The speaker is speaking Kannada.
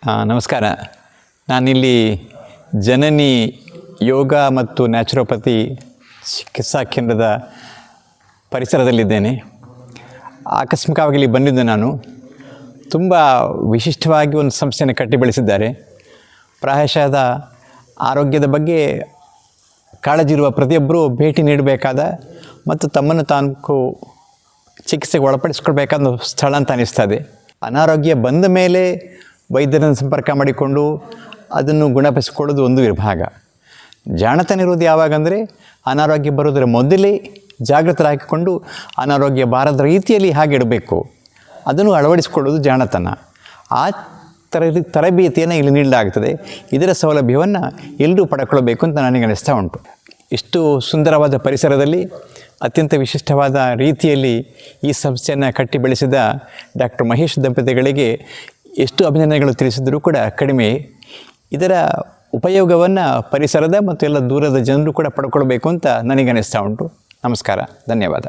ನಮಸ್ಕಾರ. ನಾನಿಲ್ಲಿ ಜನನಿ ಯೋಗ ಮತ್ತು ನ್ಯಾಚುರೋಪತಿ ಚಿಕಿತ್ಸಾ ಕೇಂದ್ರದ ಪರಿಸರದಲ್ಲಿದ್ದೇನೆ. ಆಕಸ್ಮಿಕವಾಗಿ ಇಲ್ಲಿ ಬಂದಿದ್ದು ನಾನು. ತುಂಬ ವಿಶಿಷ್ಟವಾಗಿ ಒಂದು ಸಂಸ್ಥೆಯನ್ನು ಕಟ್ಟಿ ಬೆಳೆಸಿದ್ದಾರೆ. ಪ್ರಾಯಶಃ ಆರೋಗ್ಯದ ಬಗ್ಗೆ ಕಾಳಜಿ ಇರುವ ಪ್ರತಿಯೊಬ್ಬರೂ ಭೇಟಿ ನೀಡಬೇಕಾದ ಮತ್ತು ತಮ್ಮನ್ನು ತಾನು ಚಿಕಿತ್ಸೆಗೆ ಒಳಪಡಿಸ್ಕೊಳ್ಬೇಕಾದ ಸ್ಥಳ ಅಂತ ಅನ್ನಿಸ್ತದೆ. ಅನಾರೋಗ್ಯ ಬಂದ ಮೇಲೆ ವೈದ್ಯರನ್ನು ಸಂಪರ್ಕ ಮಾಡಿಕೊಂಡು ಅದನ್ನು ಗುಣಪಡಿಸಿಕೊಳ್ಳೋದು ಒಂದು ವಿಭಾಗ. ಜಾಣತನ ಇರೋದು ಯಾವಾಗಂದರೆ ಅನಾರೋಗ್ಯ ಬರೋದರ ಮೊದಲೇ ಜಾಗೃತರಾಗಿಕೊಂಡು ಅನಾರೋಗ್ಯ ಬಾರದ ರೀತಿಯಲ್ಲಿ ಹಾಗೆ ಇಡಬೇಕು, ಅದನ್ನು ಅಳವಡಿಸಿಕೊಳ್ಳೋದು ಜಾಣತನ. ಆ ತರಬೇತಿಯನ್ನು ಇಲ್ಲಿ ನೀಡಲಾಗ್ತದೆ. ಇದರ ಸೌಲಭ್ಯವನ್ನು ಎಲ್ಲರೂ ಪಡ್ಕೊಳ್ಬೇಕು ಅಂತ ನನಗೆ ಅನಿಸ್ತಾ ಉಂಟು. ಇಷ್ಟು ಸುಂದರವಾದ ಪರಿಸರದಲ್ಲಿ ಅತ್ಯಂತ ವಿಶಿಷ್ಟವಾದ ರೀತಿಯಲ್ಲಿ ಈ ಸಂಸ್ಥೆಯನ್ನು ಕಟ್ಟಿ ಬೆಳೆಸಿದ ಡಾಕ್ಟರ್ ಮಹೇಶ್ ದಂಪತಿಗಳಿಗೆ ಎಷ್ಟು ಅಭಿನಂದನೆಗಳು ತಿಳಿಸಿದರೂ ಕೂಡ ಕಡಿಮೆ. ಇದರ ಉಪಯೋಗವನ್ನು ಪರಿಸರದ ಮತ್ತು ಎಲ್ಲ ದೂರದ ಜನರು ಕೂಡ ಪಡ್ಕೊಳ್ಬೇಕು ಅಂತ ನನಗೆ ಅನಿಸ್ತಾ ಉಂಟು. ನಮಸ್ಕಾರ, ಧನ್ಯವಾದ.